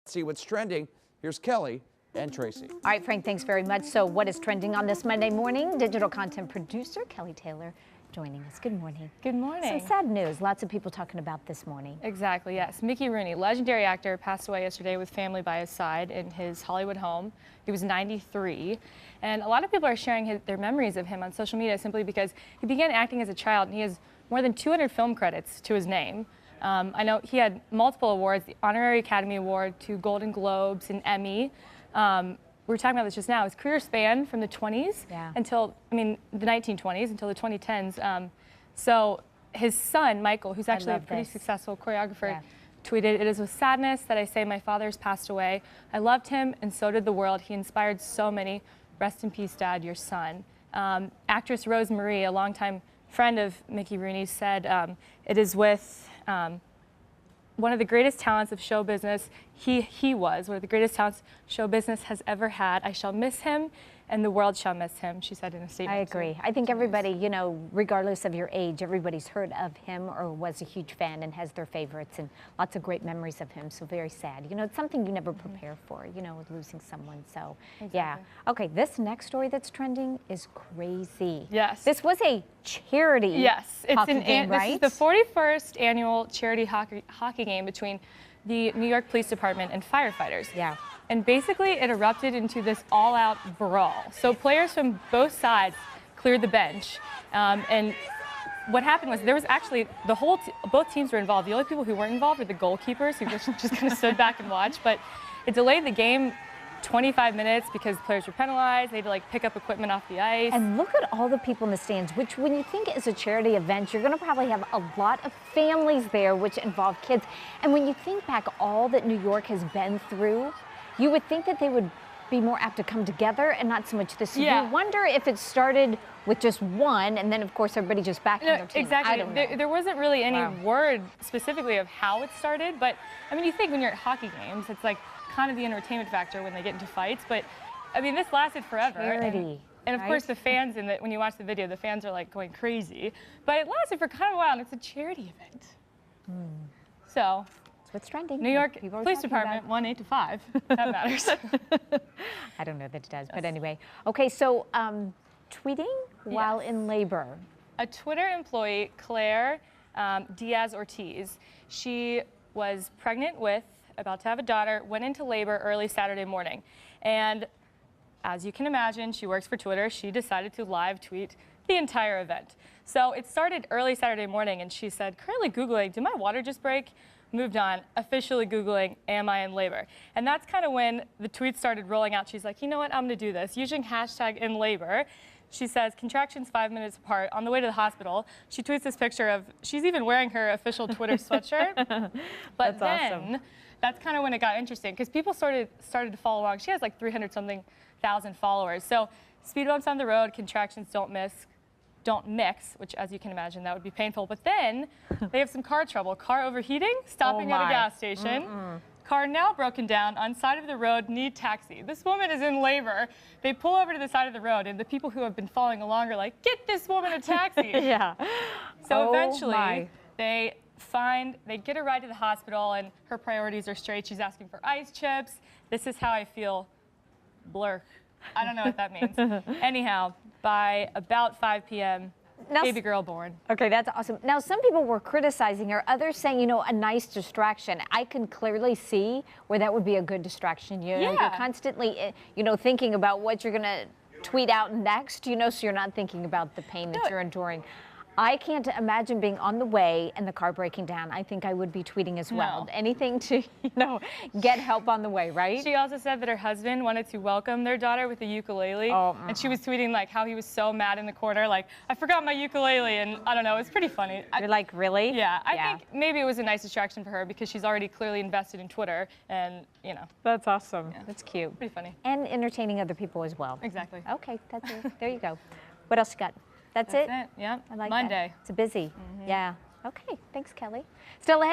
See what's trending. Here's Kelly and Tracy. All right, Frank, thanks very much. So what is trending on this Monday morning? Digital content producer Kelly Taylor joining us. Good morning. Good morning. Some sad news. Lots of people talking about this morning. Exactly, yes. Mickey Rooney, legendary actor, passed away yesterday with family by his side in his Hollywood home. He was 93. And a lot of people are sharing their memories of him on social media simply because he began acting as a child and he has more than 200 film credits to his name. I know he had multiple awards, the Honorary Academy Award, 2 Golden Globes, an Emmy. We were talking about this just now. His career span from the 20s until, the 1920s until the 2010s. So his son, Michael, who's actually a pretty successful choreographer, tweeted, "It is with sadness that I say my father's passed away. I loved him and so did the world. He inspired so many. Rest in peace, Dad, your son." Actress Rose Marie, a longtime friend of Mickey Rooney, said, "It is with one of the greatest talents of show business. He was one of the greatest talents show business has ever had. I shall miss him, and the world shall miss him," she said in a statement. I agree. I think everybody, you know, regardless of your age, everybody's heard of him or was a huge fan and has their favorites and lots of great memories of him. So very sad. You know, it's something you never prepare for, you know, with losing someone. So, yeah. Okay, this next story that's trending is crazy. Yes. This was a charity hockey game, right? This is the 41st annual charity hockey game between the New York Police Department and firefighters. Yeah. And basically it erupted into this all-out brawl. So players from both sides cleared the bench. And what happened was there was actually both teams were involved. The only people who weren't involved were the goalkeepers who just kind of stood back and watched. But it delayed the game 25 minutes because players were penalized. They had to pick up equipment off the ice. And look at all the people in the stands, which when you think is a charity event, you're going to probably have a lot of families there, which involve kids. And when you think back all that New York has been through, you would think that they would be more apt to come together and not so much this. So you wonder if it started with just one and then of course everybody just backing their team. Exactly. I don't know. There wasn't really any word specifically of how it started, but you think when you're at hockey games, it's kind of the entertainment factor when they get into fights, but this lasted forever. Charity. And of course the fans, when you watch the video, the fans are going crazy, but it lasted for kind of a while and it's a charity event. So. What's trending? New York Police Department, 1-8 to 5. That matters. I don't know that it does, but anyway. Okay, so tweeting while in labor. A Twitter employee, Claire Diaz-Ortiz, she was pregnant about to have a daughter, went into labor early Saturday morning. And as you can imagine, she works for Twitter. She decided to live tweet the entire event. So it started early Saturday morning, and she said, "Currently Googling, did my water just break?" Moved on, officially Googling, "Am I in labor?" And that's kind of when the tweets started rolling out. She's like, you know what, I'm gonna do this. Using hashtag in labor, she says, contractions 5 minutes apart. On the way to the hospital, she tweets this picture of, she's even wearing her official Twitter sweatshirt. But then, that's kind of when it got interesting, because people started to follow along. She has 300-something thousand followers. So speed bumps on the road, contractions don't mix, which as you can imagine, that would be painful. But then they have some car trouble. Car overheating, stopping at a gas station. Car now broken down on side of the road, need taxi. This woman is in labor. They pull over to the side of the road and the people who have been following along are like, "Get this woman a taxi." So eventually they get a ride to the hospital and her priorities are straight. She's asking for ice chips. "This is how I feel." Blur. I don't know what that means. Anyhow, by about 5 p.m., baby girl born. Okay, that's awesome. Now, some people were criticizing her, others saying, you know, a nice distraction. I can clearly see where that would be a good distraction. You're constantly, thinking about what you're going to tweet out next, so you're not thinking about the pain that you're enduring. I can't imagine being on the way and the car breaking down. I think I would be tweeting as well. Anything to, get help on the way, right? She also said that her husband wanted to welcome their daughter with a ukulele. And she was tweeting how he was so mad in the corner, I forgot my ukulele, and I don't know, it's pretty funny. You're like, really? Yeah, I think maybe it was a nice distraction for her because she's already clearly invested in Twitter, and That's awesome. Yeah. That's cute. Pretty funny. And entertaining other people as well. Exactly. Okay, that's it. There you go. What else you got? That's it? Yeah. I like Monday. That. It's busy. Yeah. Okay. Thanks, Kelly. Still ahead.